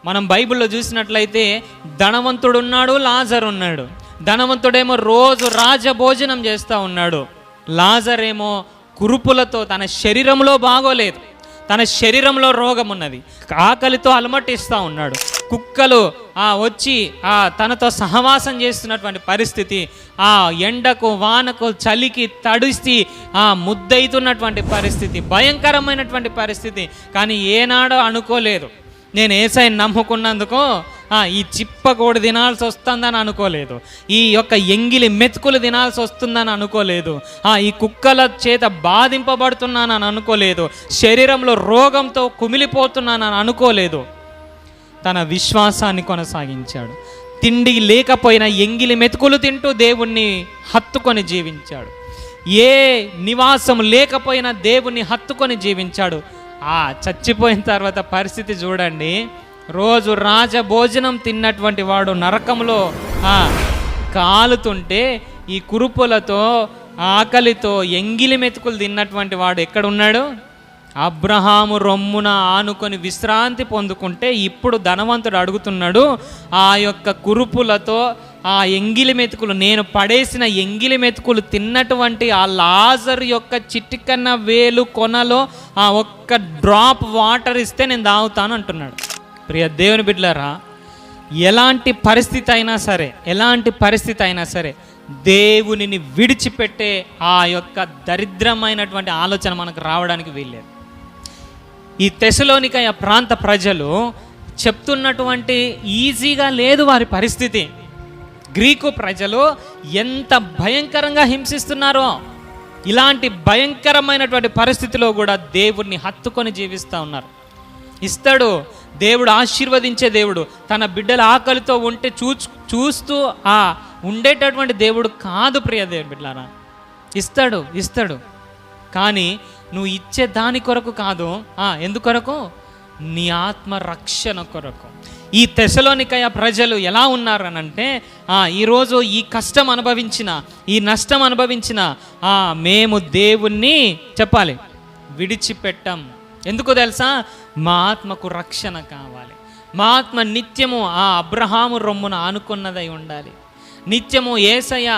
మనం బైబిల్లో చూసినట్లయితే ధనవంతుడు ఉన్నాడు, లాజర్ ఉన్నాడు. ధనవంతుడేమో రోజు రాజభోజనం చేస్తూ ఉన్నాడు. లాజర్ ఏమో కురుపులతో తన శరీరంలో బాగోలేదు, తన శరీరంలో రోగం ఉన్నది, ఆకలితో అలమటిస్తూ ఉన్నాడు. కుక్కలు వచ్చి తనతో సహవాసం చేస్తున్నటువంటి పరిస్థితి, ఎండకు వానకు చలికి తడిసి ముద్దయితున్నటువంటి పరిస్థితి, భయంకరమైనటువంటి పరిస్థితి. కానీ ఏనాడో అనుకోలేదు, నేను యేసయ్యని నమ్ముకున్నందుకు ఈ చిప్పకోడి తినాల్సి వస్తుందని అనుకోలేదు, ఈ యొక్క ఎంగిలి మెతుకులు తినాల్సి వస్తుందని అనుకోలేదు, ఈ కుక్కల చేత బాధింపబడుతున్నానని అనుకోలేదు, శరీరంలో రోగంతో కుమిలిపోతున్నానని అనుకోలేదు. తన విశ్వాసాన్ని కొనసాగించాడు. తిండి లేకపోయినా ఎంగిలి మెతుకులు తింటూ దేవుణ్ణి హత్తుకొని జీవించాడు. ఏ నివాసం లేకపోయినా దేవుణ్ణి హత్తుకొని జీవించాడు. చచ్చిపోయిన తర్వాత పరిస్థితి చూడండి. రోజు రాజభోజనం తిన్నటువంటి వాడు నరకంలో కాలుతుంటే, ఈ కురుపులతో ఆకలితో ఎంగిలి మెతుకులు తిన్నటువంటి వాడు ఎక్కడున్నాడు? అబ్రహాము రొమ్మున ఆనుకొని విశ్రాంతి పొందుకుంటే, ఇప్పుడు ధనవంతుడు అడుగుతున్నాడు, ఆ యొక్క కురుపులతో ఎంగిలి మెతుకులు, నేను పడేసిన ఎంగిలి మెతుకులు తిన్నటువంటి ఆ లాజర్ యొక్క చిటికన్న వేలు కొనలో ఒక్క డ్రాప్ వాటర్ ఇస్తే నేను తాగుతాను అంటున్నాడు. ప్రియ దేవుని బిడ్డలారా, ఎలాంటి పరిస్థితి అయినా సరే దేవునిని విడిచిపెట్టే ఆ యొక్క దరిద్రమైనటువంటి ఆలోచన మనకు రావడానికి వీల్లేదు. ఈ తెసలోనికయ ప్రాంత ప్రజలు చెప్తున్నటువంటి ఈజీగా లేదు వారి పరిస్థితి. గ్రీకు ప్రజలు ఎంత భయంకరంగా హింసిస్తున్నారో, ఇలాంటి భయంకరమైనటువంటి పరిస్థితిలో కూడా దేవుణ్ణి హత్తుకొని జీవిస్తూ ఉన్నారు. ఇస్తాడు దేవుడు, ఆశీర్వదించే దేవుడు. తన బిడ్డల ఆకలితో ఉంటే చూస్తూ ఉండేటటువంటి దేవుడు కాదు ప్రియ దేవుని బిడ్డలారా. ఇస్తాడు కానీ నువ్వు ఇచ్చే దాని కొరకు కాదు. ఎందుకొరకు? నీ ఆత్మ రక్షణ కొరకు. ఈ తెసలోనికయ ప్రజలు ఎలా ఉన్నారనంటే, ఈరోజు ఈ కష్టం అనుభవించిన, ఈ నష్టం అనుభవించిన మేము దేవుణ్ణి చెప్పాలి విడిచిపెట్టాం. ఎందుకు తెలుసా? మా ఆత్మకు రక్షణ కావాలి. మా ఆత్మ నిత్యము అబ్రహాము రొమ్మున ఆనుకున్నదై ఉండాలి. నిత్యము యేసయ్య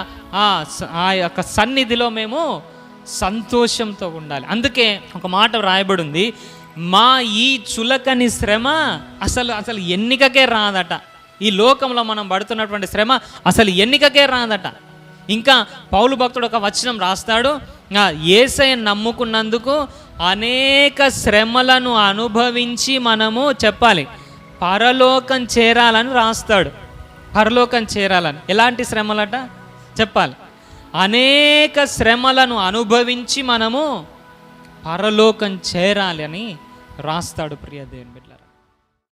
ఆ యొక్క సన్నిధిలో మేము సంతోషంతో ఉండాలి. అందుకే ఒక మాట రాయబడి ఉంది, మా ఈ చులకని శ్రమ అసలు ఎన్నికకే రాదట. ఈ లోకంలో మనం పడుతున్నటువంటి శ్రమ అసలు ఎన్నికకే రాదట. ఇంకా పౌలు భక్తుడు ఒక వచనం రాస్తాడు, యేసయ్యను నమ్ముకున్నందుకు అనేక శ్రమలను అనుభవించి మనము చెప్పాలి పరలోకం చేరాలని రాస్తాడు. పరలోకం చేరాలని. ఎలాంటి శ్రమలట చెప్పాలి? అనేక శ్రమలను అనుభవించి మనము పరలోకం చేరాలి అని రాస్తాడు ప్రియ దేవుని బిడ్డలారా.